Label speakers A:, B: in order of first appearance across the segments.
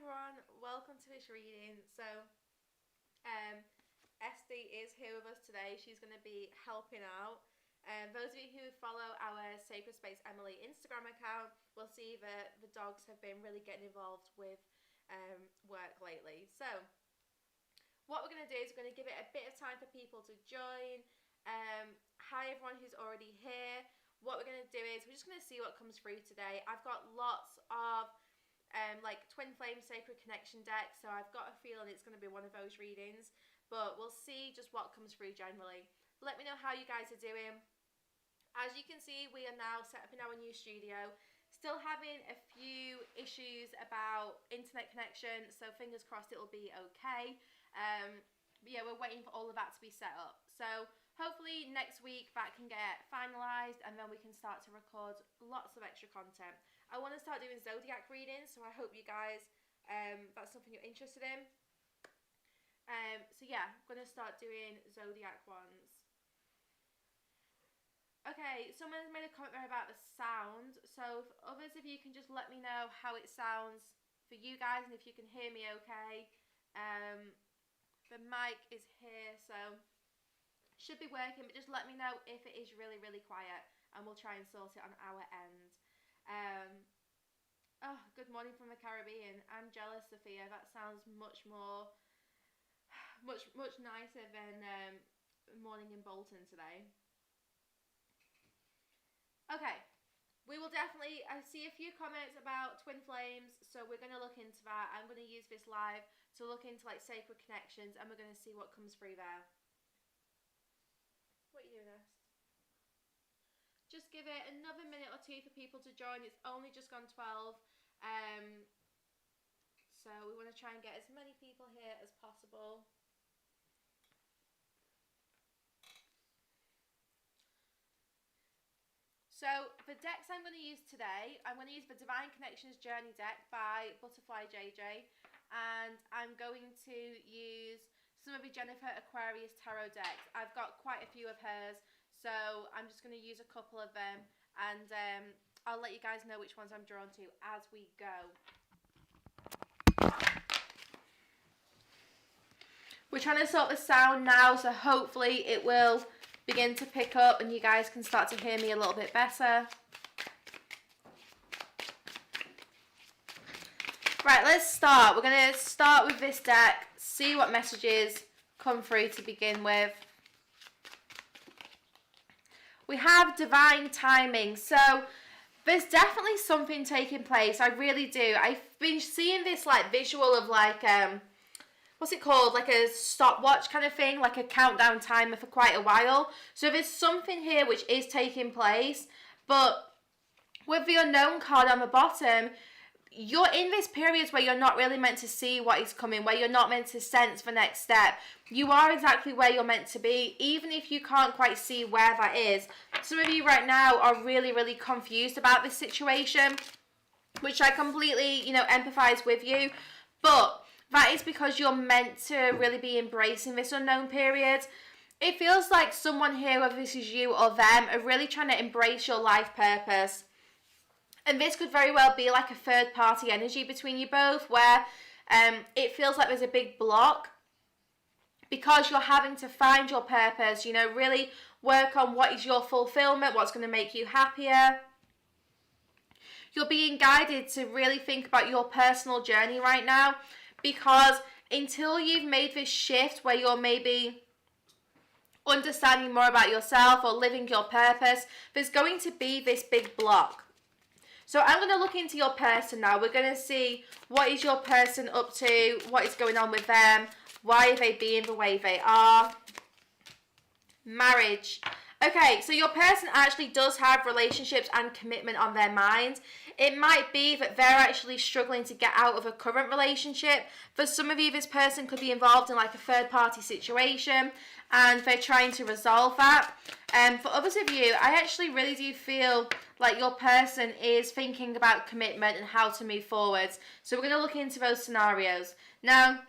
A: everyone, welcome to this reading. So Esty is here with us today. She's going to be helping out. Those of you who follow our Sacred Space Emily Instagram account will see that the dogs have been really getting involved with work lately. So what we're going to do is we're going to give it a bit of time for people to join. Hi everyone who's already here. What we're going to do is we're just going to see what comes through today. I've got lots of like Twin Flame Sacred Connection deck, so I've got a feeling it's going to be one of those readings, but we'll see just what comes through generally. Let me know how you guys are doing. As you can see, we are now set up in our new studio, still having a few issues about internet connection, so fingers crossed it'll be okay. But yeah, we're waiting for all of that to be set up, so hopefully next week that can get finalised and then we can start to record lots of extra content. I want to start doing zodiac readings, so I hope you guys, that's something you're interested in. So yeah, I'm going to start doing zodiac ones. Okay, someone's made a comment there about the sound, so others of you can just let me know how it sounds for you guys and if you can hear me okay. The mic is here, so should be working, but just let me know if it is really, really quiet and we'll try and sort it on our end. Oh, good morning from the Caribbean. I'm jealous, Sophia. That sounds much nicer than morning in Bolton today. Okay, we will definitely, I see a few comments about twin flames, so we're going to look into that. I'm going to use this live to look into like sacred connections, and we're going to see what comes through there. What are you doing, Est? Just give it another minute or two for people to join. It's only just gone 12. So we want to try and get as many people here as possible. So the decks I'm going to use today, I'm going to use the Divine Connections Journey deck by Butterfly JJ. And I'm going to use some of the Jennifer Aquarius tarot decks. I've got quite a few of hers, so I'm just going to use a couple of them, and I'll let you guys know which ones I'm drawn to as we go. We're trying to sort the sound now, so hopefully it will begin to pick up and you guys can start to hear me a little bit better. Right, let's start. We're going to start with this deck, see what messages come through to begin with. We have divine timing. So there's definitely something taking place. I really do. I've been seeing this like visual of like, what's it called? Like a stopwatch kind of thing, like a countdown timer for quite a while. So there's something here which is taking place. But with the unknown card on the bottom, you're in this period where you're not really meant to see what is coming, where you're not meant to sense the next step. You are exactly where you're meant to be, even if you can't quite see where that is. Some of you right now are really, really confused about this situation, which I completely, empathize with you. But that is because you're meant to really be embracing this unknown period. It feels like someone here, whether this is you or them, are really trying to embrace your life purpose. And this could very well be like a third party energy between you both, where it feels like there's a big block because you're having to find your purpose, really work on what is your fulfillment, what's going to make you happier. You're being guided to really think about your personal journey right now, because until you've made this shift where you're maybe understanding more about yourself or living your purpose, there's going to be this big block. So I'm going to look into your person now. We're going to see what is your person up to, what is going on with them, why are they being the way they are. Marriage. Okay, so your person actually does have relationships and commitment on their mind. It might be that they're actually struggling to get out of a current relationship. For some of you, this person could be involved in like a third party situation and they're trying to resolve that. For others of you, I actually really do feel like your person is thinking about commitment and how to move forwards. So we're going to look into those scenarios. Now,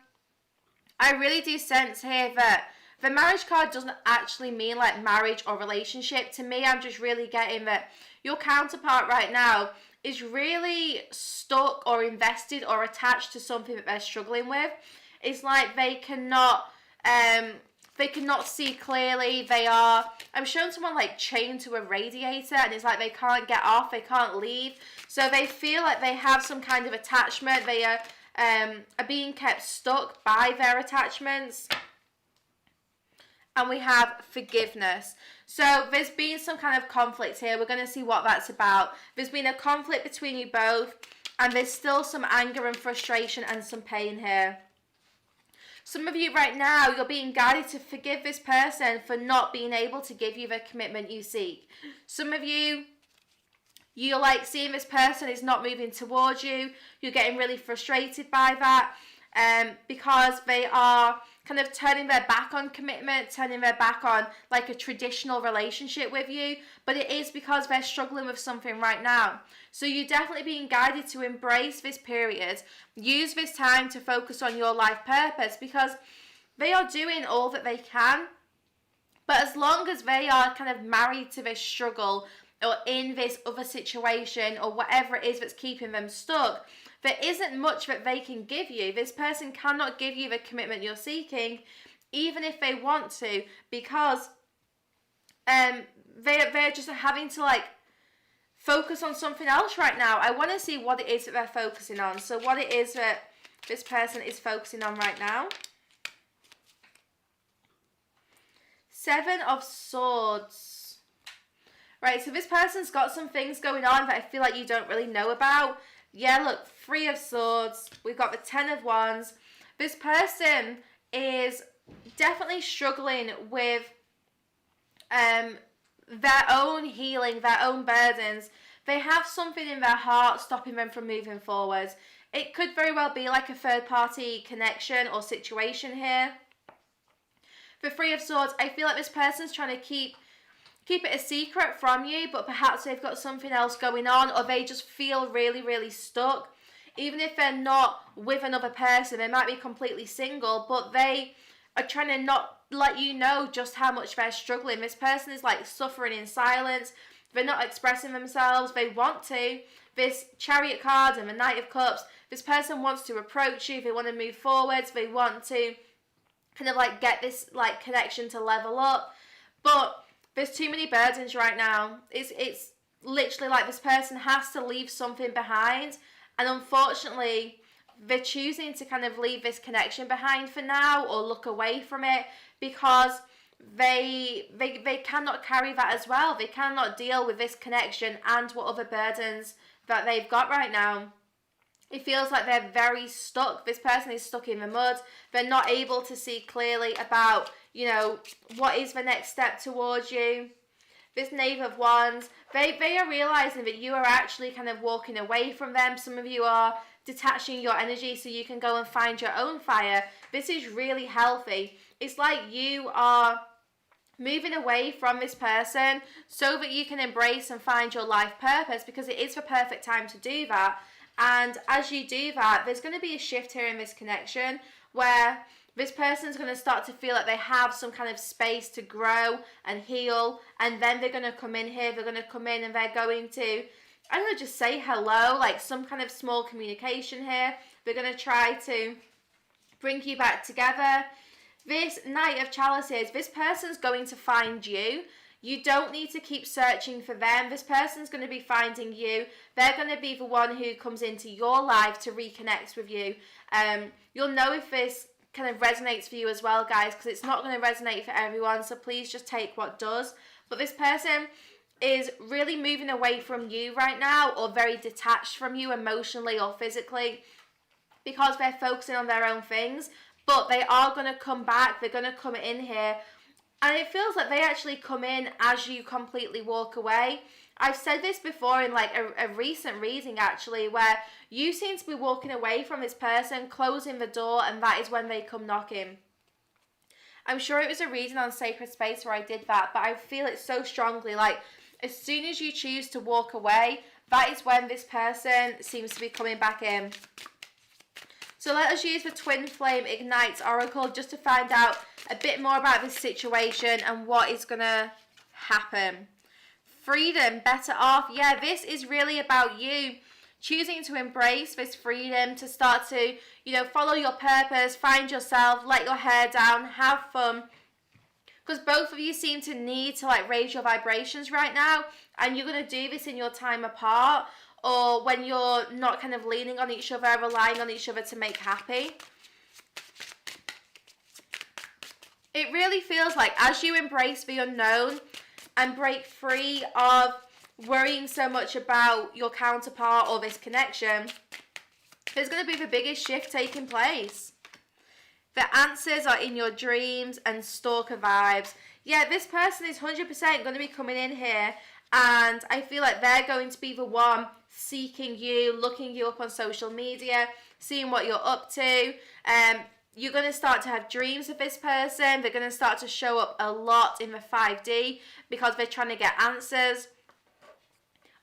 A: I really do sense here that the marriage card doesn't actually mean like marriage or relationship. To me, I'm just really getting that your counterpart right now is really stuck or invested or attached to something that they're struggling with. It's like they cannot see clearly. I'm showing someone like chained to a radiator, and it's like they can't get off, they can't leave. So they feel like they have some kind of attachment. They are being kept stuck by their attachments. And we have forgiveness. So there's been some kind of conflict here. We're going to see what that's about. There's been a conflict between you both, and there's still some anger and frustration and some pain here. Some of you right now, you're being guided to forgive this person for not being able to give you the commitment you seek. Some of you, you're like seeing this person is not moving towards you. You're getting really frustrated by that because they are kind of turning their back on commitment, turning their back on like a traditional relationship with you. But it is because they're struggling with something right now. So you're definitely being guided to embrace this period. Use this time to focus on your life purpose, because they are doing all that they can. But as long as they are kind of married to this struggle or in this other situation or whatever it is that's keeping them stuck, there isn't much that they can give you. This person cannot give you the commitment you're seeking, even if they want to, because they're just having to like focus on something else right now. I want to see what it is that they're focusing on. So what it is that this person is focusing on right now. 7 of Swords. Right, so this person's got some things going on that I feel like you don't really know about. Yeah, look, 3 of Swords. We've got the 10 of Wands. This person is definitely struggling with their own healing, their own burdens. They have something in their heart stopping them from moving forward. It could very well be like a third-party connection or situation here. The 3 of Swords, I feel like this person's trying to keep it a secret from you, but perhaps they've got something else going on, or they just feel really, really stuck. Even if they're not with another person, they might be completely single, but they are trying to not let you know just how much they're struggling. This person is like suffering in silence. They're not expressing themselves. They want to. This Chariot card and the Knight of Cups, this person wants to approach you. They want to move forwards. They want to kind of like get this like connection to level up. But there's too many burdens right now. It's literally like this person has to leave something behind. And unfortunately, they're choosing to kind of leave this connection behind for now or look away from it because they cannot carry that as well. They cannot deal with this connection and what other burdens that they've got right now. It feels like they're very stuck. This person is stuck in the mud. They're not able to see clearly about, you know, what is the next step towards you. This Knave of Wands, they are realizing that you are actually kind of walking away from them. Some of you are detaching your energy so you can go and find your own fire. This is really healthy. It's like you are moving away from this person so that you can embrace and find your life purpose, because it is the perfect time to do that. And as you do that, there's going to be a shift here in this connection where this person's going to start to feel like they have some kind of space to grow and heal. And then they're going to come in here. They're going to come in and they're going to, I don't know, just say hello, like some kind of small communication here. They're going to try to bring you back together. This Knight of Chalices, this person's going to find you. You don't need to keep searching for them. This person's going to be finding you. They're going to be the one who comes into your life to reconnect with you. You'll know if this kind of resonates for you as well, guys, because it's not going to resonate for everyone. So please just take what does. But this person is really moving away from you right now, or very detached from you emotionally or physically, because they're focusing on their own things. But they are going to come back. They're going to come in here. And it feels like they actually come in as you completely walk away. I've said this before in like a recent reading actually, where you seem to be walking away from this person, closing the door, and that is when they come knocking. I'm sure it was a reading on Sacred Space where I did that, but I feel it so strongly. Like as soon as you choose to walk away, that is when this person seems to be coming back in. So let us use the Twin Flame Ignites Oracle just to find out a bit more about this situation and what is going to happen. freedom, better off. Yeah, this is really about you choosing to embrace this freedom, to start to, you know, follow your purpose, find yourself, let your hair down, have fun. Because both of you seem to need to like raise your vibrations right now, and you're going to do this in your time apart, or when you're not kind of leaning on each other, relying on each other to make happy. It really feels like as you embrace the unknown and break free of worrying so much about your counterpart or this connection, there's going to be the biggest shift taking place. The answers are in your dreams and stalker vibes. Yeah, this person is 100% going to be coming in here, and I feel like they're going to be the one seeking you, looking you up on social media, seeing what you're up to. You're going to start to have dreams of this person. They're going to start to show up a lot in the 5D because they're trying to get answers.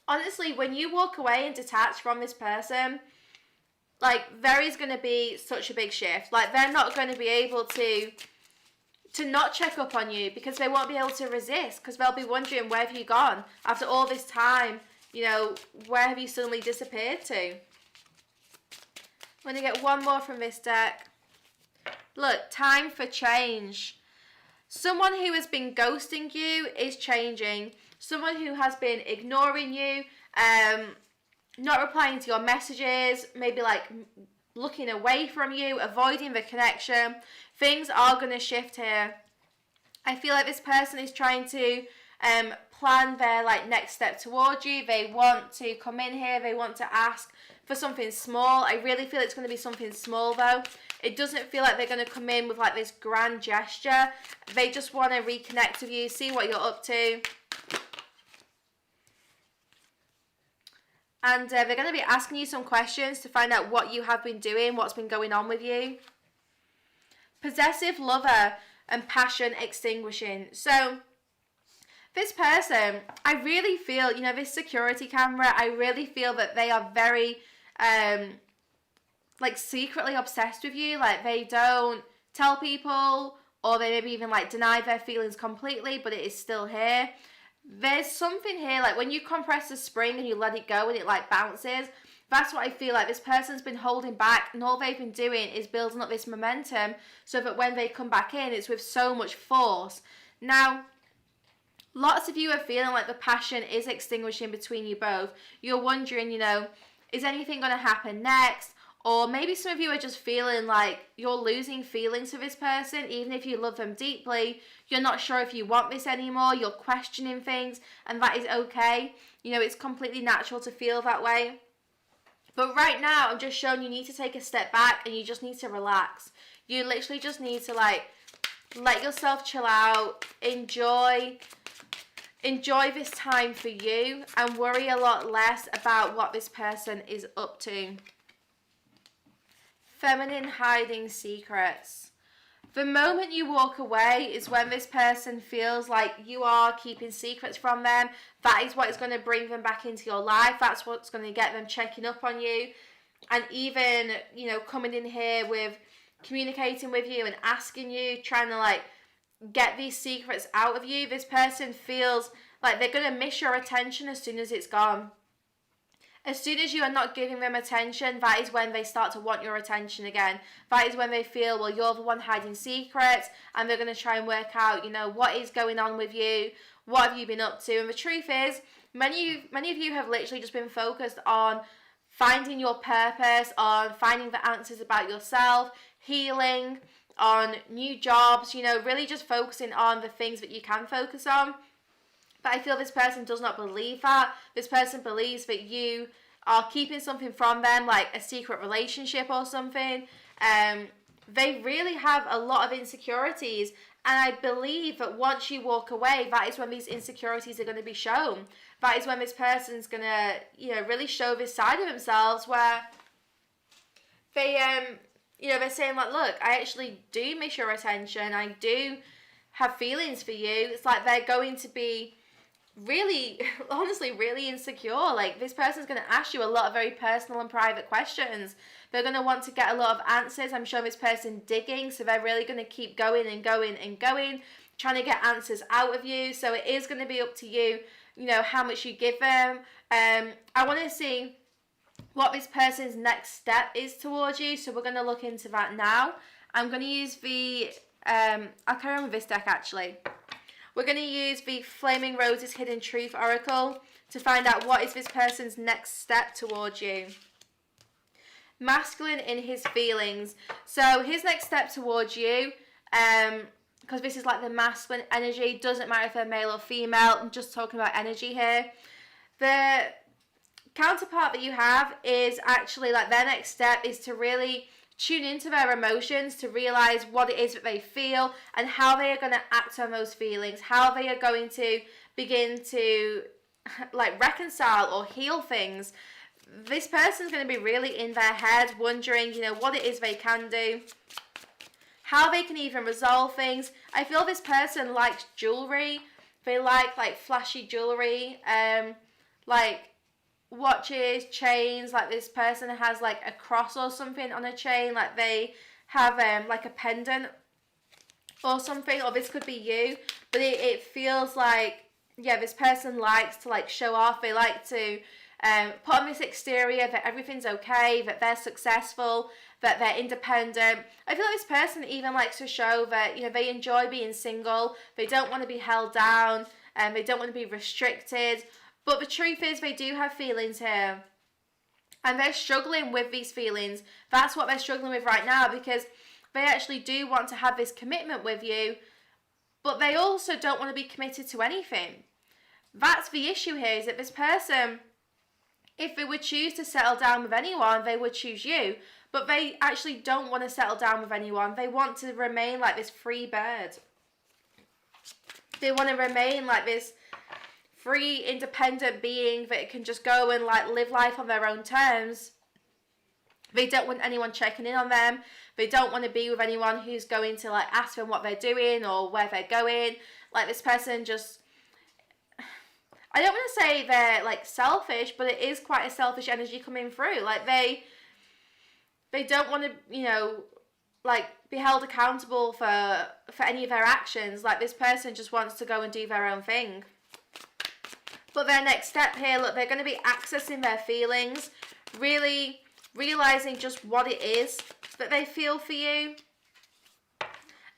A: Honestly, when you walk away and detach from this person, like, there is going to be such a big shift. Like, they're not going to be able to not check up on you because they won't be able to resist, because they'll be wondering, where have you gone? After all this time, you know, where have you suddenly disappeared to? I'm going to get one more from this deck. Look, time for change. Someone who has been ghosting you is changing. Someone who has been ignoring you, not replying to your messages, maybe like looking away from you, avoiding the connection. Things are going to shift here. I feel like this person is trying to plan their like next step towards you. They want to come in here. They want to ask for something small. I really feel it's going to be something small though. It doesn't feel like they're going to come in with like this grand gesture. They just want to reconnect with you, see what you're up to. And they're going to be asking you some questions to find out what you have been doing, what's been going on with you. Possessive lover and passion extinguishing. So this person, I really feel, you know, this security camera, I really feel that they are very, like, secretly obsessed with you. Like, they don't tell people, or they maybe even, like, deny their feelings completely, but it is still here. There's something here, like, when you compress the spring and you let it go and it, like, bounces, that's what I feel like. This person's been holding back, and all they've been doing is building up this momentum so that when they come back in, it's with so much force. Now, lots of you are feeling like the passion is extinguishing between you both. You're wondering, you know, is anything going to happen next? Or maybe some of you are just feeling like you're losing feelings for this person, even if you love them deeply. You're not sure if you want this anymore. You're questioning things, and that is okay. You know, it's completely natural to feel that way. But right now, I'm just showing you need to take a step back and you just need to relax. You literally just need to, like, let yourself chill out, enjoy this time for you, and worry a lot less about what this person is up to. Feminine hiding secrets. The moment you walk away is when this person feels like you are keeping secrets from them. That is what is going to bring them back into your life. That's what's going to get them checking up on you. And even, you know, coming in here with communicating with you and asking you, trying to, like, get these secrets out of you. This person feels like they're going to miss your attention as soon as it's gone. As soon as you are not giving them attention, that is when they start to want your attention again. That is when they feel, well, you're the one hiding secrets, and they're going to try and work out, you know, what is going on with you, what have you been up to. And the truth is, many of you have literally just been focused on finding your purpose, on finding the answers about yourself, healing, on new jobs, you know, really just focusing on the things that you can focus on. But I feel this person does not believe that. This person believes that you are keeping something from them, like a secret relationship or something. They really have a lot of insecurities. And I believe that once you walk away, that is when these insecurities are going to be shown. That is when this person's going to, you know, really show this side of themselves where they, you know, they're saying, like, look, I actually do miss your attention. I do have feelings for you. It's like they're going to be really, honestly, really insecure. Like, this person's going to ask you a lot of very personal and private questions. They're going to want to get a lot of answers. I'm sure this person digging, so they're really going to keep going and going and going, trying to get answers out of you. So it is going to be up to you you know, how much you give them. I want to see what this person's next step is towards you. So we're going to look into that now. I'm going to use the, I'll carry on with this deck actually. We're going to use the Flaming Roses Hidden Truth Oracle to find out what is this person's next step towards you. Masculine in his feelings. So his next step towards you, because this is like the masculine energy, doesn't matter if they're male or female, I'm just talking about energy here. The counterpart that you have is actually like their next step is to really tune into their emotions, to realize what it is that they feel and how they are going to act on those feelings, how they are going to begin to like reconcile or heal things. This person's going to be really in their head wondering, you know, what it is they can do, how they can even resolve things. I feel this person likes jewelry. They like flashy jewelry, like watches, chains. Like this person has like a cross or something on a chain, like they have like a pendant or something, or this could be you, but it feels like, yeah, this person likes to like show off. They like to put on this exterior that everything's okay, that they're successful, that they're independent. I feel like this person even likes to show that, you know, they enjoy being single, they don't want to be held down, and they don't want to be restricted. But the truth is they do have feelings here, and they're struggling with these feelings. That's what they're struggling with right now, because they actually do want to have this commitment with you, but they also don't want to be committed to anything. That's the issue here, is that this person, if they would choose to settle down with anyone, they would choose you. But they actually don't want to settle down with anyone. They want to remain like this free bird. They want to remain like this free, independent being that can just go and like live life on their own terms. They don't want anyone checking in on them. They don't want to be with anyone who's going to like ask them what they're doing or where they're going. Like this person just, I don't want to say they're like selfish, but it is quite a selfish energy coming through. Like they don't want to, you know, like be held accountable for any of their actions. Like this person just wants to go and do their own thing. But their next step here, look, they're going to be accessing their feelings, really realizing just what it is that they feel for you.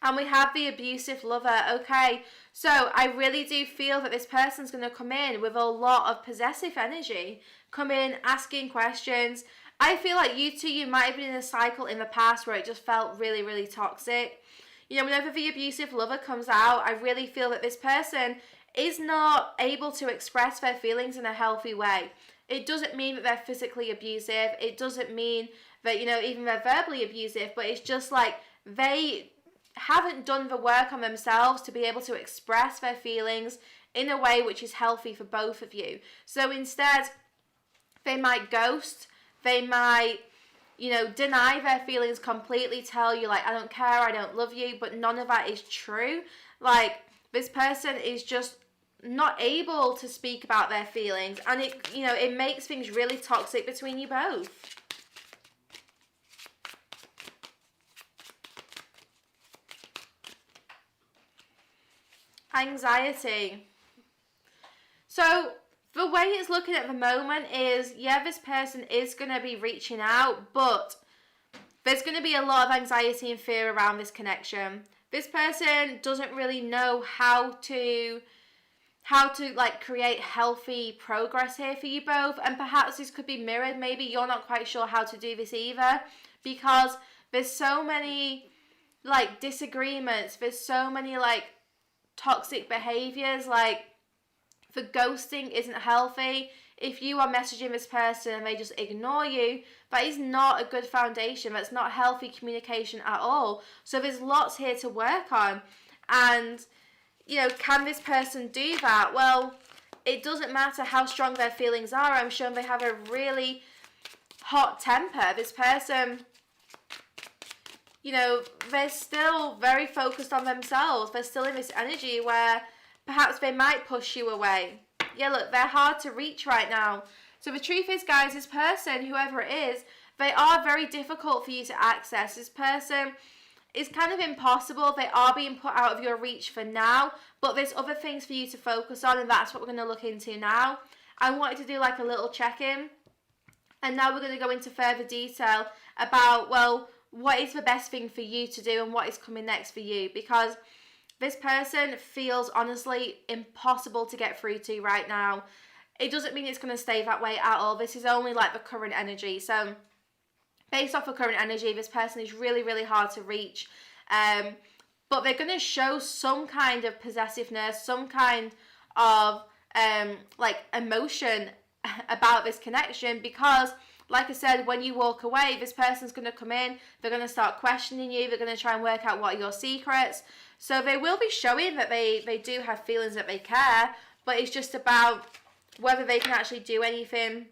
A: And we have the Abusive Lover. Okay, so I really do feel that this person's going to come in with a lot of possessive energy, come in asking questions. I feel like you might have been in a cycle in the past where it just felt really, really toxic. You know, whenever the Abusive Lover comes out, I really feel that this person is not able to express their feelings in a healthy way. It doesn't mean that they're physically abusive. It doesn't mean that, you know, even they're verbally abusive, but it's just like they haven't done the work on themselves to be able to express their feelings in a way which is healthy for both of you. So instead, they might ghost, they might, you know, deny their feelings completely, tell you like, I don't care, I don't love you, but none of that is true. Like, this person is just not able to speak about their feelings, and it, you know, it makes things really toxic between you both. Anxiety. So the way it's looking at the moment is, yeah, this person is going to be reaching out, but there's going to be a lot of anxiety and fear around this connection. This person doesn't really know how to like create healthy progress here for you both, and perhaps this could be mirrored. Maybe you're not quite sure how to do this either, because there's so many like disagreements, there's so many like toxic behaviors. Like, the ghosting isn't healthy. If you are messaging this person and they just ignore you, that is not a good foundation. That's not healthy communication at all. So there's lots here to work on. And, you know, can this person do that? Well, it doesn't matter how strong their feelings are. I'm sure they have a really hot temper. This person, you know, they're still very focused on themselves. They're still in this energy where perhaps they might push you away. Yeah, look, they're hard to reach right now. So the truth is, guys, this person, whoever it is, they are very difficult for you to access. This person it's kind of impossible. They are being put out of your reach for now, but there's other things for you to focus on, and that's what we're going to look into now. I wanted to do like a little check-in, and now we're going to go into further detail about, well, what is the best thing for you to do and what is coming next for you, because this person feels honestly impossible to get through to right now. It doesn't mean it's going to stay that way at all. This is only like the current energy. So based off of current energy, this person is really, really hard to reach. But they're going to show some kind of possessiveness, some kind of like emotion about this connection, because like I said, when you walk away, this person's going to come in, they're going to start questioning you, they're going to try and work out what are your secrets. So they will be showing that they do have feelings, that they care, but it's just about whether they can actually do anything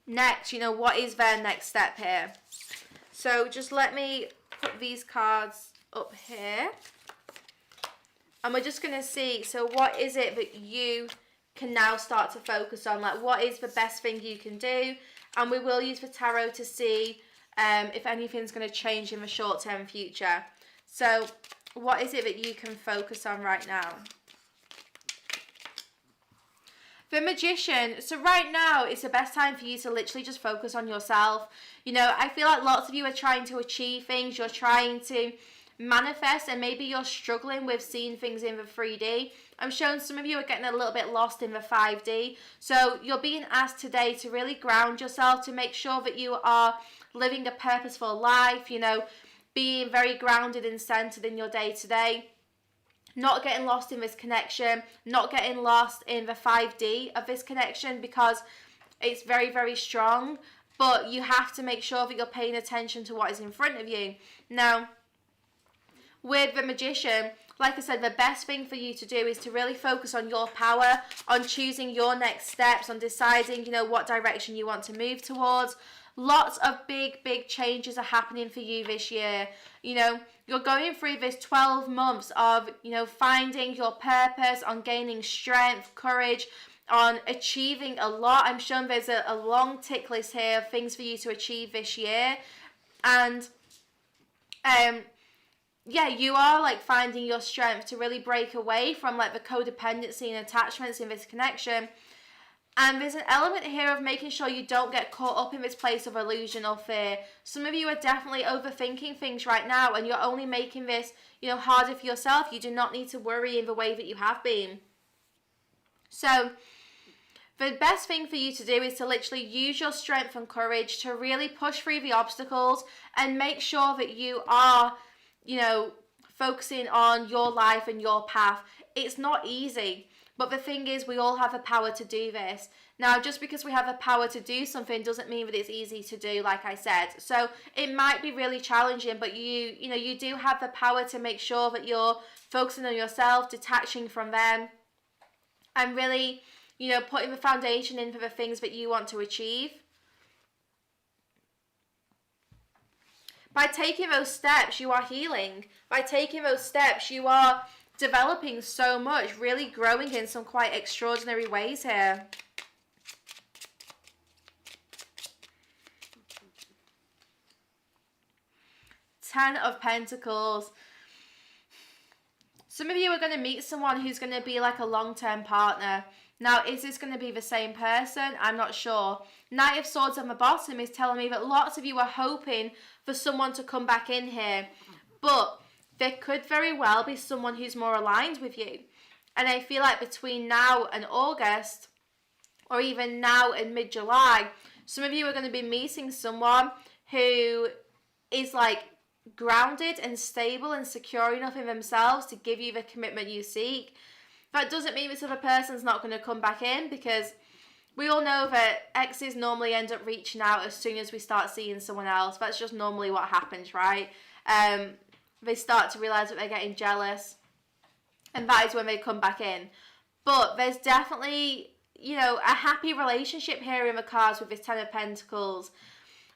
A: next. You know, what is their next step here? So just let me put these cards up here. And we're just going to see, so what is it that you can now start to focus on? Like, what is the best thing you can do? And we will use the tarot to see if anything's going to change in the short-term future. So what is it that you can focus on right now? The Magician. So right now, it's the best time for you to literally just focus on yourself. You know, I feel like lots of you are trying to achieve things. You're trying to manifest, and maybe you're struggling with seeing things in the 3D. I'm showing some of you are getting a little bit lost in the 5D. So you're being asked today to really ground yourself, to make sure that you are living a purposeful life, you know, being very grounded and centered in your day-to-day. Not getting lost in this connection, not getting lost in the 5D of this connection, because it's very, very strong. But you have to make sure that you're paying attention to what is in front of you. Now, with the Magician, like I said, the best thing for you to do is to really focus on your power, on choosing your next steps, on deciding, you know, what direction you want to move towards. Lots of big, big changes are happening for you this year. You know, you're going through this 12 months of, you know, finding your purpose, on gaining strength, courage, on achieving a lot. I'm showing there's a long tick list here of things for you to achieve this year. And, yeah, you are like finding your strength to really break away from like the codependency and attachments in this connection. And there's an element here of making sure you don't get caught up in this place of illusion or fear. Some of you are definitely overthinking things right now, and you're only making this, you know, harder for yourself. You do not need to worry in the way that you have been. So the best thing for you to do is to literally use your strength and courage to really push through the obstacles and make sure that you are, you know, focusing on your life and your path. It's not easy. But the thing is, we all have the power to do this. Now, just because we have the power to do something doesn't mean that it's easy to do, like I said. So it might be really challenging, but you know, you do have the power to make sure that you're focusing on yourself, detaching from them, and really, you know, putting the foundation in for the things that you want to achieve. By taking those steps, you are healing. By taking those steps, you are developing so much, really growing in some quite extraordinary ways here. Ten of Pentacles. Some of you are going to meet someone who's going to be like a long-term partner. Now, is this going to be the same person? I'm not sure. Knight of Swords on the bottom is telling me that lots of you are hoping for someone to come back in here. But there could very well be someone who's more aligned with you. And I feel like between now and August, or even now and mid-July, some of you are going to be meeting someone who is like grounded and stable and secure enough in themselves to give you the commitment you seek. That doesn't mean this other person's not going to come back in, because we all know that exes normally end up reaching out as soon as we start seeing someone else. That's just normally what happens, right? They start to realise that they're getting jealous, and that is when they come back in. But there's definitely, you know, a happy relationship here in the cards with this Ten of Pentacles.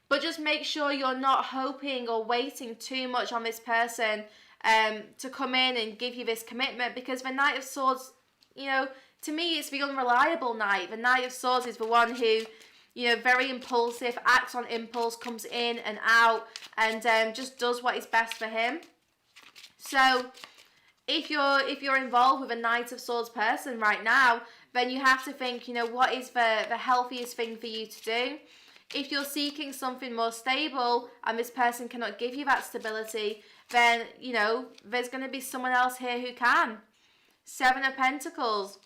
A: But just make sure you're not hoping or waiting too much on this person to come in and give you this commitment, because the Knight of Swords, you know, to me it's the unreliable knight. The Knight of Swords is the one who, you know, very impulsive, acts on impulse, comes in and out, and just does what is best for him. So if you're involved with a Knight of Swords person right now, then you have to think, you know, what is the healthiest thing for you to do? If you're seeking something more stable and this person cannot give you that stability, then, you know, there's going to be someone else here who can. 7 of Pentacles.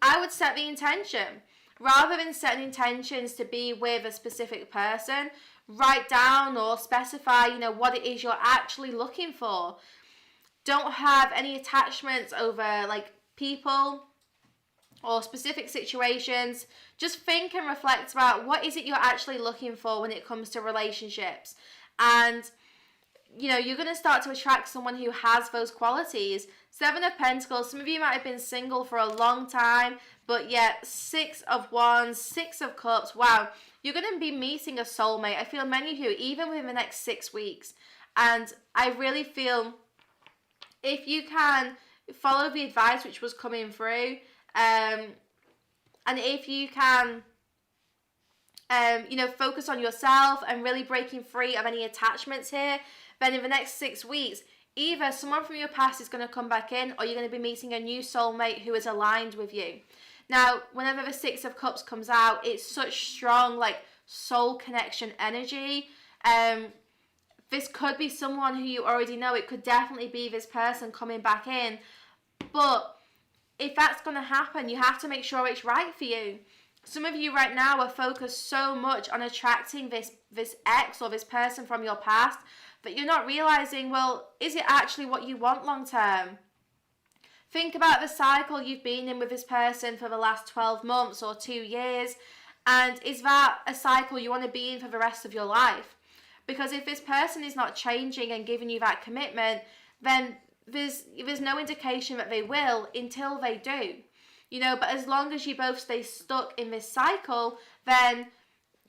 A: I would set the intention. Rather than setting intentions to be with a specific person, write down or specify, you know, what it is you're actually looking for. Don't have any attachments over like people or specific situations. Just think and reflect about what is it you're actually looking for when it comes to relationships. And, you know, you're going to start to attract someone who has those qualities. 7 of Pentacles, some of you might have been single for a long time, but yet 6 of Wands, 6 of Cups, wow. You're going to be meeting a soulmate. I feel many of you, even within the next 6 weeks. And I really feel if you can follow the advice which was coming through, and if you can, you know, focus on yourself and really breaking free of any attachments here, then in the next 6 weeks, either someone from your past is going to come back in, or you're going to be meeting a new soulmate who is aligned with you. Now, whenever the 6 of Cups comes out, it's such strong, like, soul connection energy. This could be someone who you already know. It could definitely be this person coming back in. But if that's going to happen, you have to make sure it's right for you. Some of you right now are focused so much on attracting this ex or this person from your past that you're not realizing, well, is it actually what you want long term? Think about the cycle you've been in with this person for the last 12 months or 2 years. And is that a cycle you want to be in for the rest of your life? Because if this person is not changing and giving you that commitment, then there's no indication that they will until they do. You know, but as long as you both stay stuck in this cycle, then,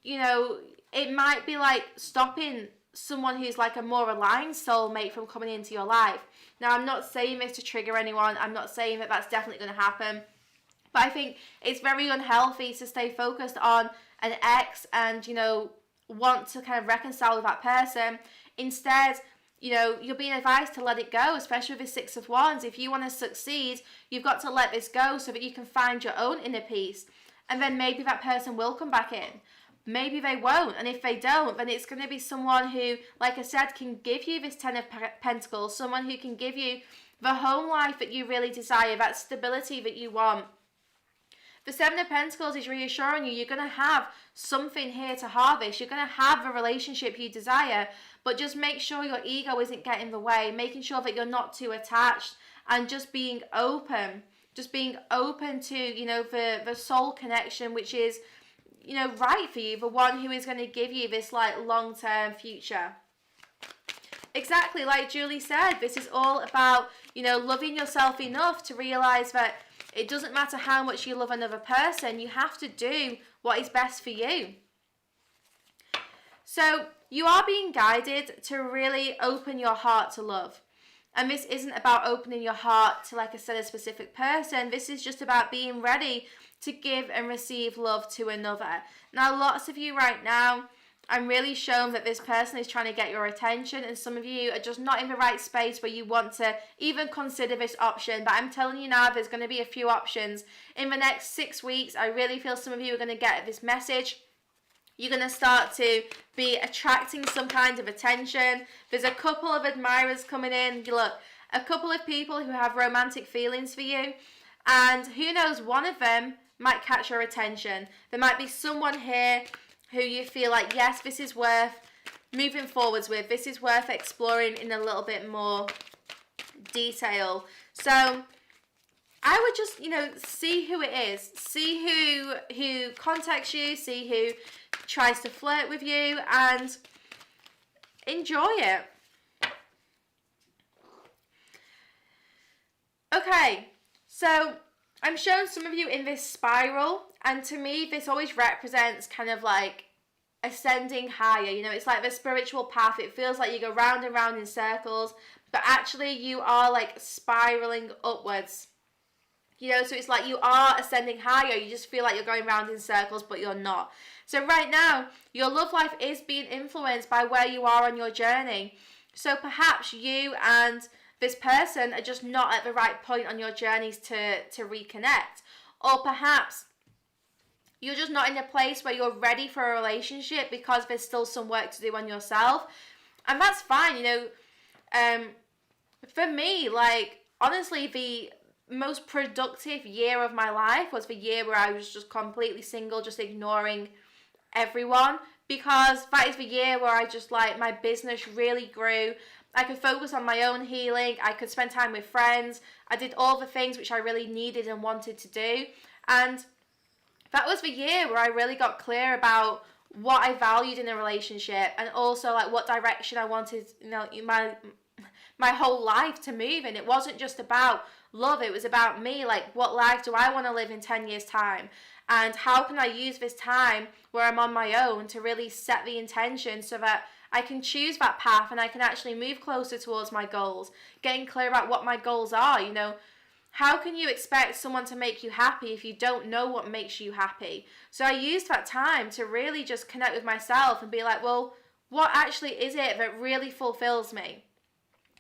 A: you know, it might be like stopping someone who's like a more aligned soulmate from coming into your life. Now, I'm not saying this to trigger anyone. I'm not saying that that's definitely going to happen. But I think it's very unhealthy to stay focused on an ex and, you know, want to kind of reconcile with that person. Instead, you know, you're being advised to let it go, especially with the 6 of Wands. If you want to succeed, you've got to let this go so that you can find your own inner peace. And then maybe that person will come back in. Maybe they won't. And if they don't, then it's going to be someone who, like I said, can give you this 10 of Pentacles. Someone who can give you the home life that you really desire, that stability that you want. The 7 of Pentacles is reassuring you you're going to have something here to harvest. You're going to have the relationship you desire, but just make sure your ego isn't getting in the way, making sure that you're not too attached, and just being open. Just being open to, you know, the soul connection, which is, you know, right for you, the one who is going to give you this, like, long-term future. Exactly, like Julie said, this is all about, you know, loving yourself enough to realize that it doesn't matter how much you love another person, you have to do what is best for you. So you are being guided to really open your heart to love. And this isn't about opening your heart to, like I said, a specific person. This is just about being ready to give and receive love to another. Now, lots of you right now, I'm really shown that this person is trying to get your attention, and some of you are just not in the right space where you want to even consider this option. But I'm telling you now, there's going to be a few options. In the next 6 weeks, I really feel some of you are going to get this message. You're going to start to be attracting some kind of attention. There's a couple of admirers coming in. Look, a couple of people who have romantic feelings for you. And who knows, one of them might catch your attention. There might be someone here who you feel like, yes, this is worth moving forwards with. This is worth exploring in a little bit more detail. So I would just, you know, see who it is. See who contacts you. See who tries to flirt with you, and enjoy it. Okay, so I'm showing some of you in this spiral, and to me this always represents kind of like ascending higher. You know, it's like the spiritual path. It feels like you go round and round in circles, but actually you are like spiraling upwards. You know, so it's like you are ascending higher. You just feel like you're going around in circles, but you're not. So right now, your love life is being influenced by where you are on your journey. So perhaps you and this person are just not at the right point on your journeys to reconnect. Or perhaps you're just not in a place where you're ready for a relationship because there's still some work to do on yourself. And that's fine, you know. For me, like, honestly, the most productive year of my life was the year where I was just completely single, just ignoring everyone, because that is the year where I just, like, my business really grew. I could focus on my own healing. I could spend time with friends. I did all the things which I really needed and wanted to do. And that was the year where I really got clear about what I valued in a relationship, and also like what direction I wanted, you know, my whole life to move in. It wasn't just about love, it was about me. Like, what life do I want to live in 10 years' time? And how can I use this time where I'm on my own to really set the intention so that I can choose that path and I can actually move closer towards my goals, getting clear about what my goals are. You know, how can you expect someone to make you happy if you don't know what makes you happy? So I used that time to really just connect with myself and be like, well, what actually is it that really fulfills me?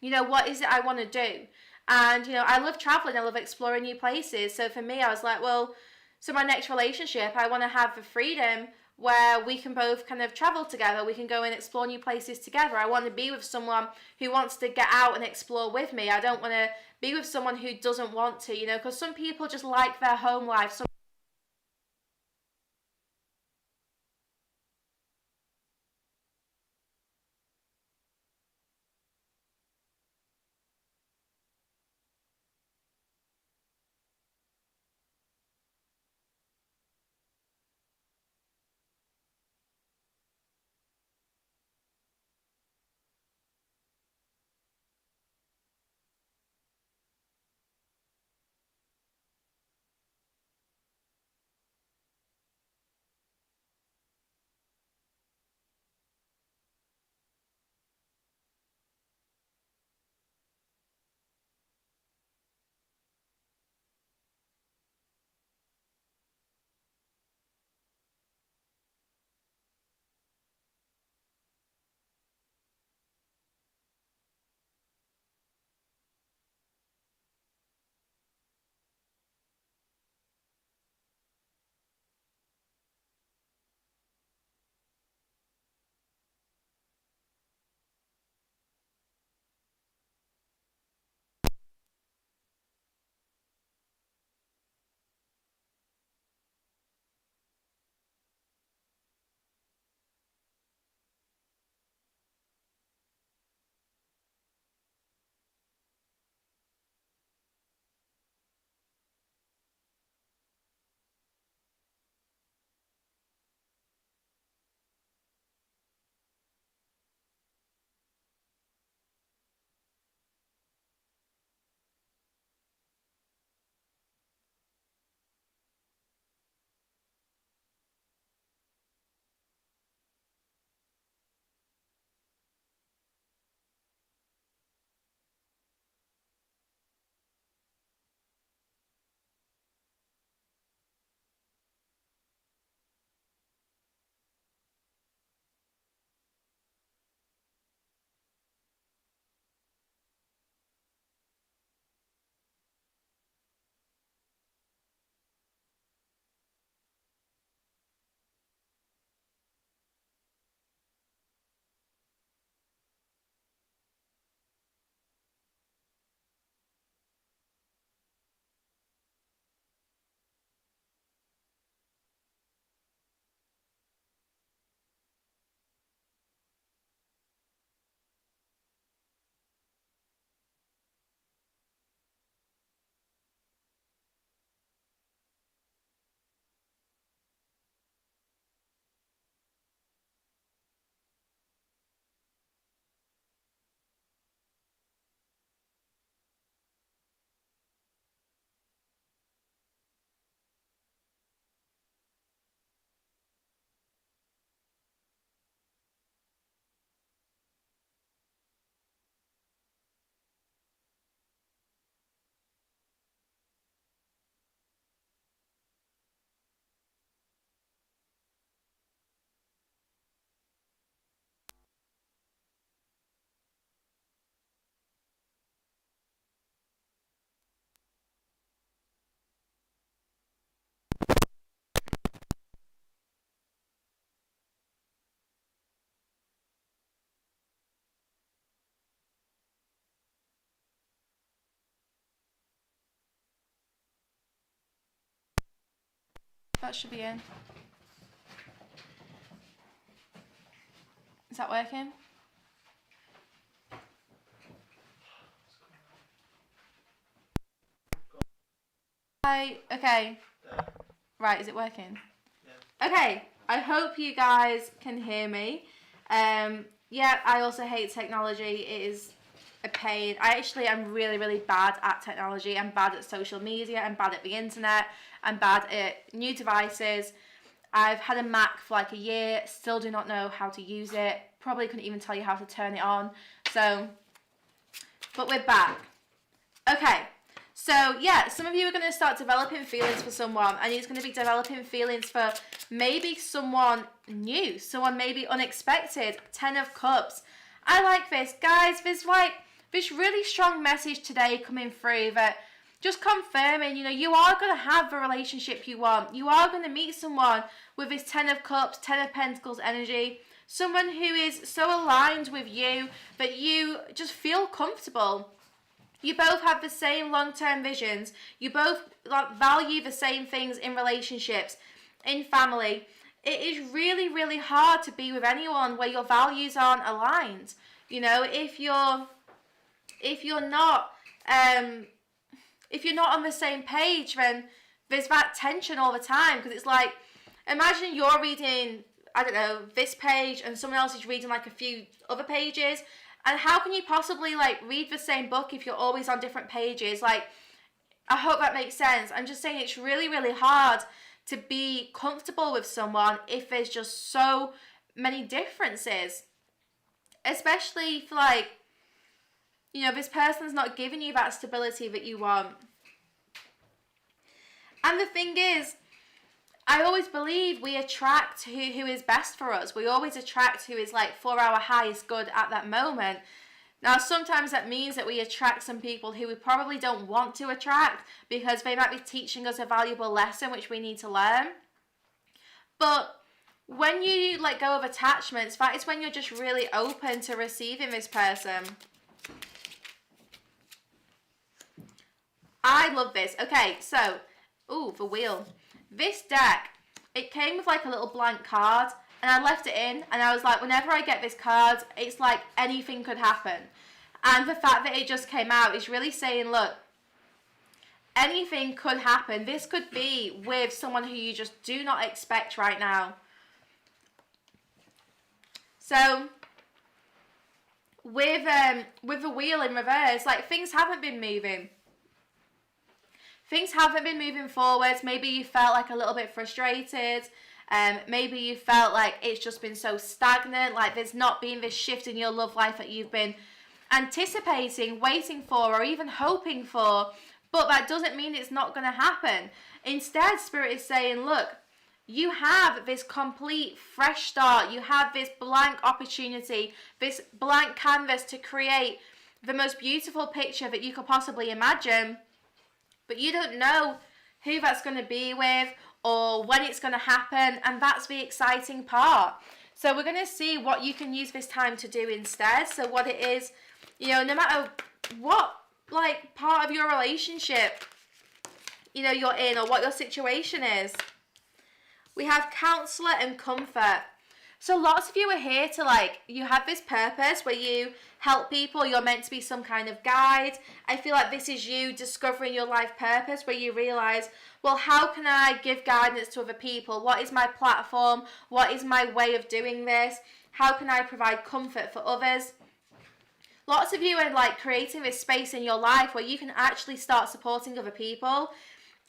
A: You know, what is it I want to do? And, you know, I love traveling, I love exploring new places. So for me, I was like, well, so my next relationship, I want to have the freedom where we can both kind of travel together. We can go and explore new places together. I want to be with someone who wants to get out and explore with me. I don't want to be with someone who doesn't want to, you know, because some people just like their home life. Some That should be in. Is that working? Hi. Okay. Right, is it working? Yeah. Okay, I hope you guys can hear me. Yeah, I also hate technology. It is a pain. I'm really, really bad at technology. I'm bad at social media. I'm bad at the internet. I'm bad at new devices. I've had a Mac for like a year, still do not know how to use it. Probably couldn't even tell you how to turn it on. So, but we're back. Okay, so yeah, some of you are going to start developing feelings for someone, and it's going to be developing feelings for maybe someone new, someone maybe unexpected. 10 of Cups. I like this. Guys, there's like this really strong message today coming through that just confirming, you are going to have the relationship you want. You are going to meet someone with this 10 of Cups, 10 of Pentacles energy. Someone who is so aligned with you that you just feel comfortable. You both have the same long-term visions. You both value the same things in relationships, in family. It is really, really hard to be with anyone where your values aren't aligned. If you're not on the same page, then there's that tension all the time, because it's like, imagine you're reading, I don't know, this page and someone else is reading like a few other pages, and how can you possibly like read the same book if you're always on different pages? Like, I hope that makes sense. I'm just saying it's really, really hard to be comfortable with someone if there's just so many differences, especially if like, this person's not giving you that stability that you want. And the thing is, I always believe we attract who is best for us. We always attract who is like for our highest good at that moment. Now, sometimes that means that we attract some people who we probably don't want to attract because they might be teaching us a valuable lesson which we need to learn. But when you let go of attachments, that is when you're just really open to receiving this person. I love this. Okay, so, the wheel. This deck, it came with like a little blank card, and I left it in, and I was like, whenever I get this card, it's like anything could happen. And the fact that it just came out is really saying, look, anything could happen. This could be with someone who you just do not expect right now. So, with the wheel in reverse, like, things haven't been moving. Things haven't been moving forwards. Maybe you felt like a little bit frustrated. Maybe you felt like it's just been so stagnant, like there's not been this shift in your love life that you've been anticipating, waiting for, or even hoping for. But that doesn't mean it's not going to happen. Instead, Spirit is saying, look, you have this complete fresh start. You have this blank opportunity, this blank canvas to create the most beautiful picture that you could possibly imagine. But you don't know who that's going to be with or when it's going to happen, and that's the exciting part. So we're going to see what you can use this time to do instead. So what it is, no matter what like part of your relationship you're in or what your situation is. We have counselor and comfort. So lots of you are here to you have this purpose where you help people. You're meant to be some kind of guide. I feel like this is you discovering your life purpose, where you realize, well, how can I give guidance to other people? What is my platform? What is my way of doing this? How can I provide comfort for others? Lots of you are creating this space in your life where you can actually start supporting other people.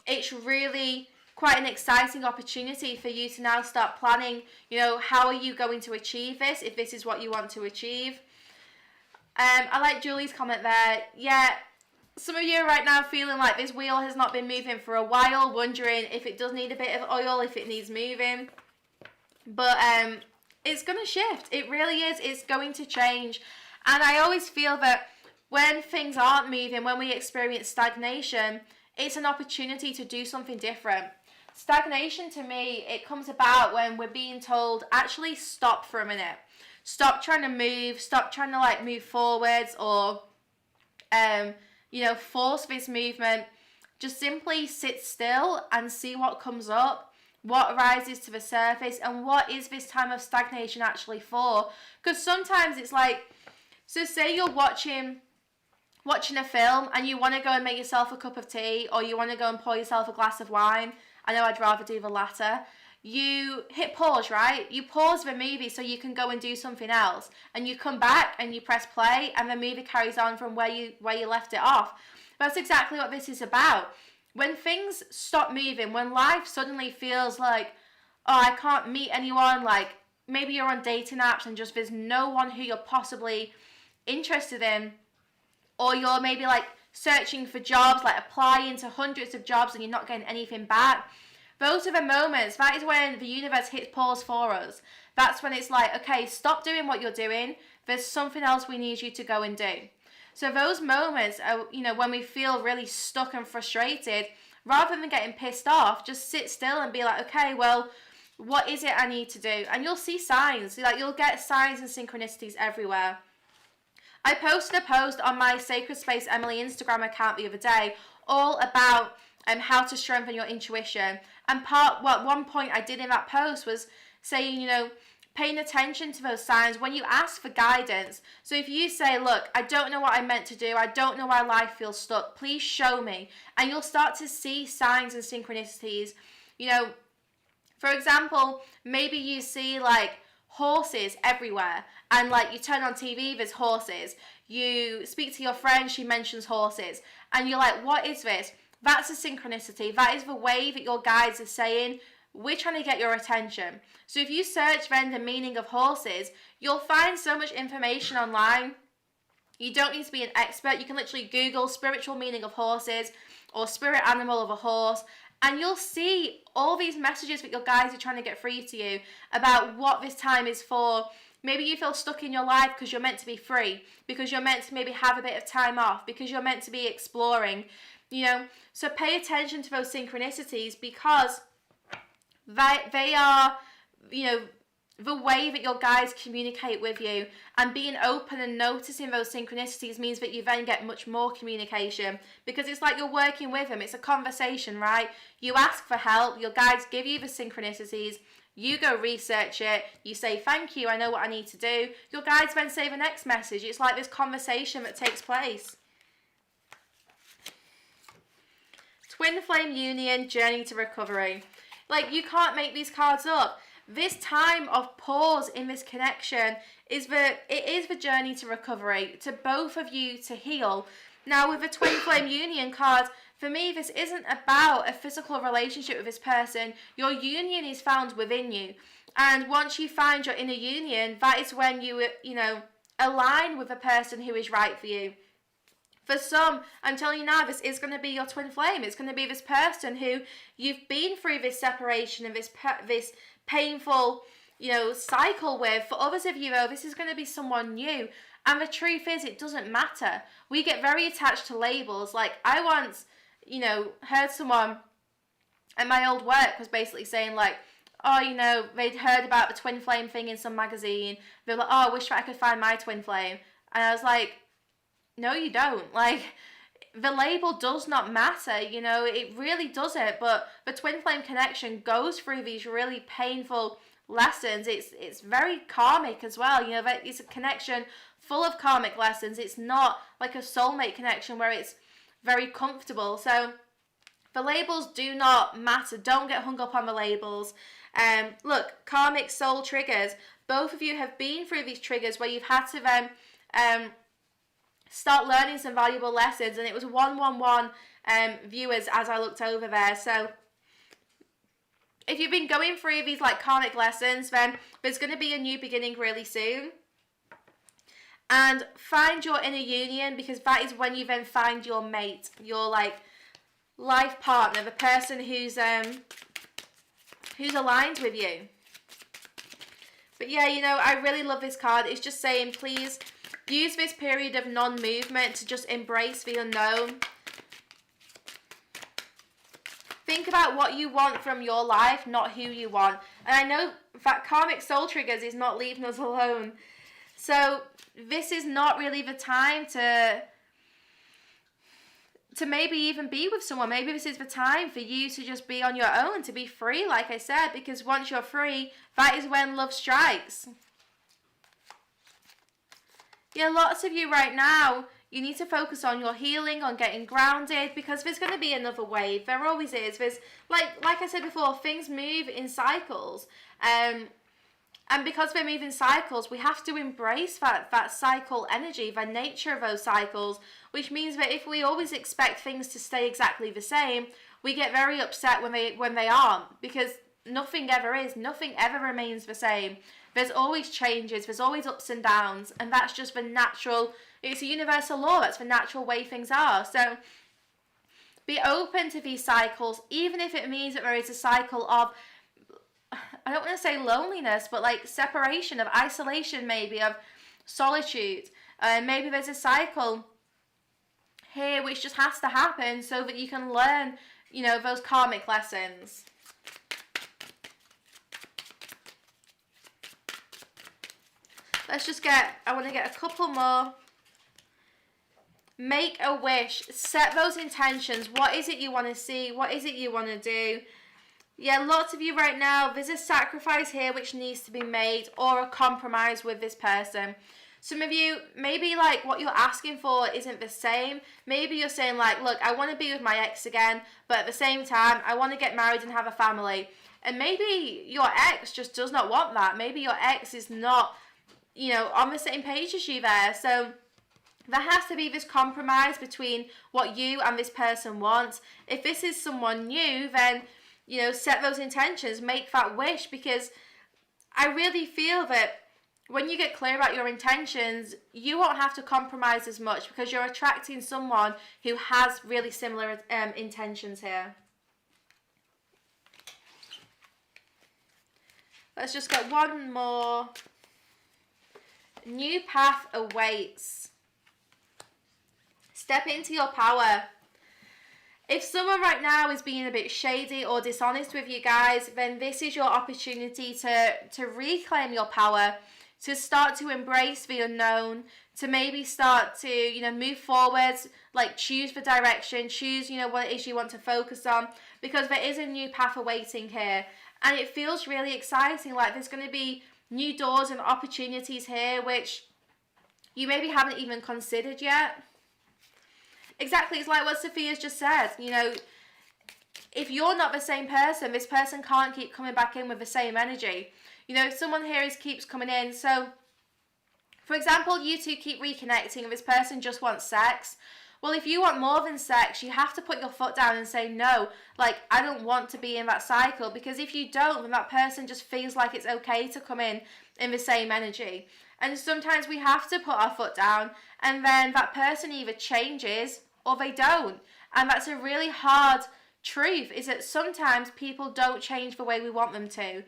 A: It's really quite an exciting opportunity for you to now start planning, how are you going to achieve this if this is what you want to achieve. I like Julie's comment there. Yeah, some of you are right now feeling like this wheel has not been moving for a while, wondering if it does need a bit of oil, if it needs moving. But it's going to shift. It really is. It's going to change. And I always feel that when things aren't moving, when we experience stagnation, it's an opportunity to do something different. Stagnation, to me, it comes about when we're being told, actually stop for a minute. Stop trying to move. Stop trying to move forwards or, force this movement. Just simply sit still and see what comes up. what arises to the surface, and what is this time of stagnation actually for. Because sometimes it's like, so say you're watching a film and you want to go and make yourself a cup of tea, or you want to go and pour yourself a glass of wine. I know I'd rather do the latter. You hit pause, right? You pause the movie so you can go and do something else, and you come back and you press play, and the movie carries on from where you left it off. That's exactly what this is about. When things stop moving, when life suddenly feels like, oh, I can't meet anyone, like maybe you're on dating apps and just there's no one who you're possibly interested in, or you're maybe like searching for jobs, like applying to hundreds of jobs and you're not getting anything back. Those are the moments, that is when the universe hits pause for us. That's when it's like, okay, stop doing what you're doing. There's something else we need you to go and do. So those moments are, when we feel really stuck and frustrated, rather than getting pissed off, just sit still and be like, okay, well, what is it I need to do? And you'll see signs. Like, you'll get signs and synchronicities everywhere. I posted a post on my Sacred Space Emily Instagram account the other day all about how to strengthen your intuition. And one point I did in that post was saying, paying attention to those signs when you ask for guidance. So if you say, look, I don't know what I'm meant to do, I don't know why life feels stuck, please show me. And you'll start to see signs and synchronicities. For example, maybe you see like horses everywhere, and like you turn on TV, there's horses. You speak to your friend, she mentions horses, and you're like, what is this? That's a synchronicity. That is the way that your guides are saying, we're trying to get your attention. So if you search then the meaning of horses, you'll find so much information online. You don't need to be an expert. You can literally Google spiritual meaning of horses or spirit animal of a horse, and you'll see all these messages that your guides are trying to get through to you about what this time is for. Maybe you feel stuck in your life because you're meant to be free, because you're meant to maybe have a bit of time off, because you're meant to be exploring, So pay attention to those synchronicities, because they are, the way that your guides communicate with you. And being open and noticing those synchronicities means that you then get much more communication, because it's like you're working with them. It's a conversation, right? You ask for help, your guides give you the synchronicities, you go research it, you say, thank you, I know what I need to do. Your guides then say the next message. It's like this conversation that takes place. Twin Flame Union, Journey to Recovery. Like, you can't make these cards up. This time of pause in this connection is the journey to recovery, to both of you to heal. Now, with the Twin Flame Union card, for me, this isn't about a physical relationship with this person. Your union is found within you. And once you find your inner union, that is when you align with the person who is right for you. For some, I'm telling you now, this is going to be your twin flame. It's going to be this person who you've been through this separation and this painful, cycle with. For others of you, though, this is going to be someone new. And the truth is, it doesn't matter. We get very attached to labels. Like, I once, heard someone at my old work was basically saying, like, oh, they'd heard about the twin flame thing in some magazine. They're like, oh, I wish that I could find my twin flame. And I was like, no, you don't. Like, the label does not matter, it really doesn't. But the twin flame connection goes through these really painful lessons. It's very karmic as well. It's a connection full of karmic lessons. It's not like a soulmate connection where it's very comfortable. So the labels do not matter. Don't get hung up on the labels. Look, karmic soul triggers. Both of you have been through these triggers where you've had to then start learning some valuable lessons, and it was 111 viewers as I looked over there. So if you've been going through these like karmic lessons, then there's going to be a new beginning really soon. And find your inner union, because that is when you then find your mate, your like life partner, the person who's aligned with you. But yeah, I really love this card. It's just saying, please use this period of non-movement to just embrace the unknown. Think about what you want from your life, not who you want. And I know that karmic soul triggers is not leaving us alone. So this is not really the time to to maybe even be with someone. Maybe this is the time for you to just be on your own, to be free, like I said, because once you're free, that is when love strikes. Yeah, lots of you right now, you need to focus on your healing, on getting grounded, because there's going to be another wave. There always is. There's, like I said before, things move in cycles. And because they move in cycles, we have to embrace that cycle energy, the nature of those cycles, which means that if we always expect things to stay exactly the same, we get very upset when they aren't, because nothing ever is. Nothing ever remains the same. There's always changes, there's always ups and downs, and that's just the natural, it's a universal law, that's the natural way things are. So be open to these cycles, even if it means that there is a cycle of, I don't want to say loneliness, but like separation, of isolation maybe, of solitude. Maybe there's a cycle here which just has to happen so that you can learn, you know, those karmic lessons. I want to get a couple more. Make a wish. Set those intentions. What is it you want to see? What is it you want to do? Yeah, lots of you right now, there's a sacrifice here which needs to be made, or a compromise with this person. Some of you, maybe like what you're asking for isn't the same. Maybe you're saying like, look, I want to be with my ex again, but at the same time, I want to get married and have a family. And maybe your ex just does not want that. Maybe your ex is not, you know, on the same page as you there. So there has to be this compromise between what you and this person want. If this is someone new, then, you know, set those intentions, make that wish, because I really feel that when you get clear about your intentions, you won't have to compromise as much, because you're attracting someone who has really similar intentions here. Let's just get one more. New path awaits. Step into your power. If someone right now is being a bit shady or dishonest with you guys, then this is your opportunity to reclaim your power, to start to embrace the unknown, to maybe start to, you know, move forwards, like choose the direction, choose, you know, what it is you want to focus on, because there is a new path awaiting here. And it feels really exciting, like there's going to be new doors and opportunities here which you maybe haven't even considered yet. Exactly, it's like what Sophia's just said, you know, if you're not the same person, this person can't keep coming back in with the same energy. You know, if someone here keeps coming in, so for example, you two keep reconnecting and this person just wants sex. Well, if you want more than sex, you have to put your foot down and say, no, like, I don't want to be in that cycle. Because if you don't, then that person just feels like it's okay to come in the same energy. And sometimes we have to put our foot down, and then that person either changes or they don't. And that's a really hard truth, is that sometimes people don't change the way we want them to.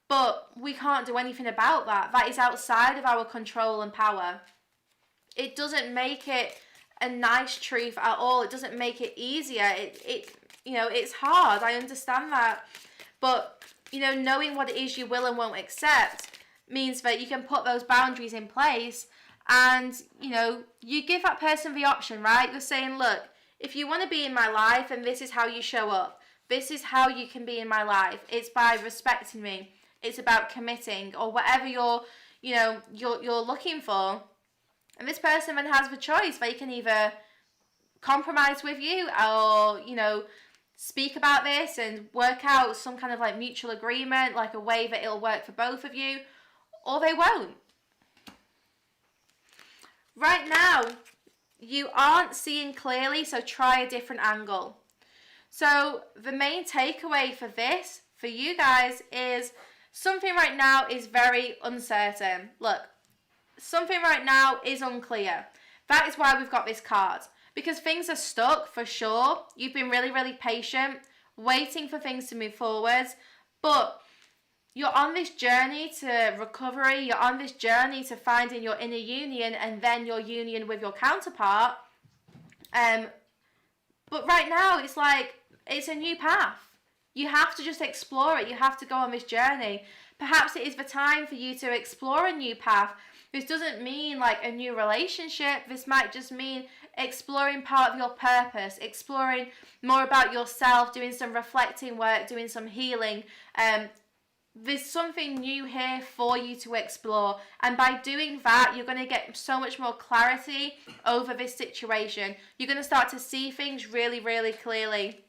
A: But we can't do anything about that. That is outside of our control and power. It doesn't make it a nice truth at all. It doesn't make it easier. It you know, it's hard. I understand that. But, you know, knowing what it is you will and won't accept means that you can put those boundaries in place, and, you know, you give that person the option, right? You're saying, look, if you want to be in my life, and this is how you show up. This is how you can be in my life. It's by respecting me. It's about committing, or whatever you're looking for. And this person then has the choice. They can either compromise with you, or, you know, speak about this and work out some kind of like mutual agreement, like a way that it'll work for both of you, or they won't. Right now, you aren't seeing clearly, so try a different angle. So the main takeaway for this, for you guys, is something right now is very uncertain. Look, something right now is unclear. That is why we've got this card. Because things are stuck, for sure. You've been really, really patient, waiting for things to move forwards. But you're on this journey to recovery. You're on this journey to finding your inner union, and then your union with your counterpart. But right now, it's like, it's a new path. You have to just explore it. You have to go on this journey. Perhaps it is the time for you to explore a new path. This doesn't mean like a new relationship. This might just mean exploring part of your purpose, exploring more about yourself, doing some reflecting work, doing some healing. There's something new here for you to explore, and by doing that you're going to get so much more clarity over this situation. You're going to start to see things really, really clearly.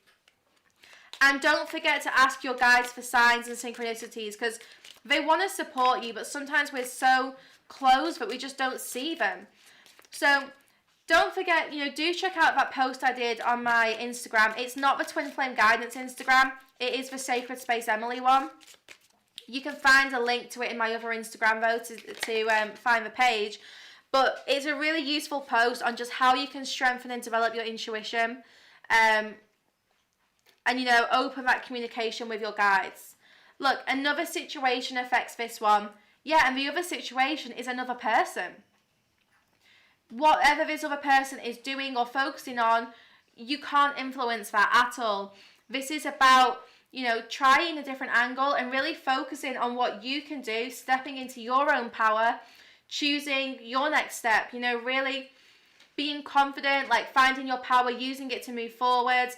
A: And don't forget to ask your guides for signs and synchronicities, because they want to support you, but sometimes we're so closed that we just don't see them. So don't forget, do check out that post I did on my Instagram. It's not the Twin Flame Guidance Instagram, it is the Sacred Space Emily one. You can find a link to it in my other Instagram though to find the page. But it's a really useful post on just how you can strengthen and develop your intuition. And, open that communication with your guides. Look, another situation affects this one. Yeah, and the other situation is another person. Whatever this other person is doing or focusing on, you can't influence that at all. This is about trying a different angle and really focusing on what you can do, stepping into your own power, choosing your next step, really being confident, like finding your power, using it to move forward,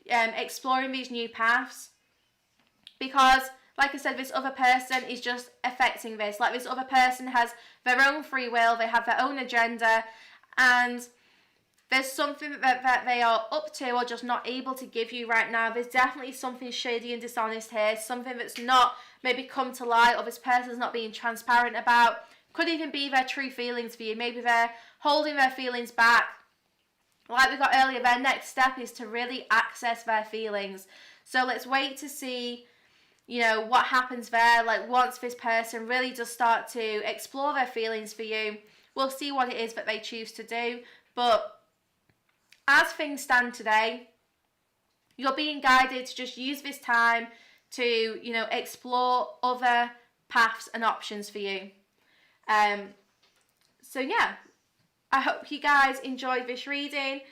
A: exploring these new paths. Because, like I said, this other person is just affecting this. Like, this other person has their own free will, they have their own agenda, and there's something that they are up to or just not able to give you right now. There's definitely something shady and dishonest here, something that's not maybe come to light, or this person's not being transparent about. Could even be their true feelings for you. Maybe they're holding their feelings back. Like we got earlier, their next step is to really access their feelings. So let's wait to see, what happens there. Like, once this person really does start to explore their feelings for you, we'll see what it is that they choose to do. But as things stand today, you're being guided to just use this time to, explore other paths and options for you. So yeah, I hope you guys enjoyed this reading.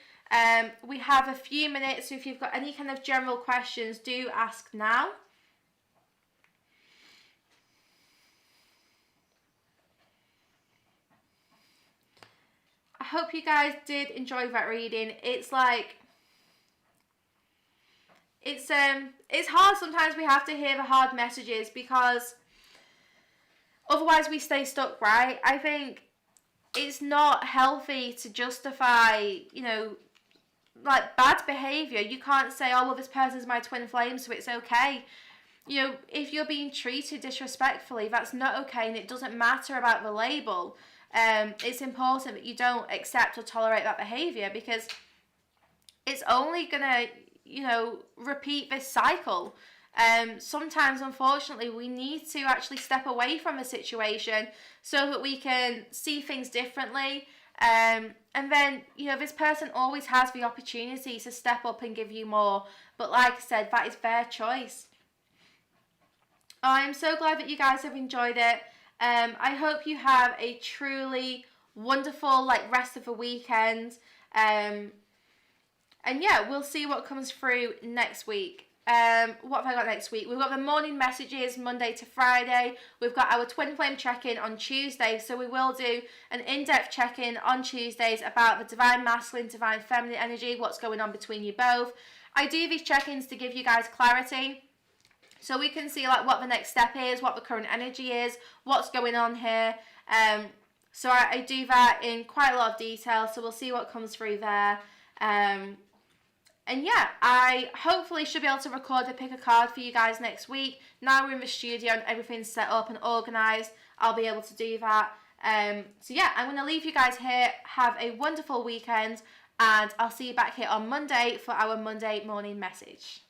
A: We have a few minutes, so if you've got any kind of general questions, do ask now. I hope you guys did enjoy that reading. It's hard sometimes. We have to hear the hard messages because otherwise we stay stuck, right? I think it's not healthy to justify, bad behavior. You can't say, oh, well, this person's my twin flame, so it's okay. If you're being treated disrespectfully, that's not okay, and it doesn't matter about the label. It's important that you don't accept or tolerate that behavior, because it's only gonna, repeat this cycle. Sometimes, unfortunately, we need to actually step away from a situation so that we can see things differently. And then, this person always has the opportunity to step up and give you more. But like I said, that is their choice. I'm so glad that you guys have enjoyed it. I hope you have a truly wonderful rest of the weekend. And yeah, we'll see what comes through next week. What have I got next week? We've got the morning messages Monday to Friday. We've got our twin flame check-in on Tuesday. So we will do an in-depth check-in on Tuesdays about the divine masculine, divine feminine energy, what's going on between you both. I do these check-ins to give you guys clarity, so we can see what the next step is, what the current energy is, what's going on here. So I do that in quite a lot of detail, so we'll see what comes through there. And yeah, I hopefully should be able to record a pick a card for you guys next week. Now we're in the studio and everything's set up and organised, I'll be able to do that. So yeah, I'm going to leave you guys here. Have a wonderful weekend, and I'll see you back here on Monday for our Monday morning message.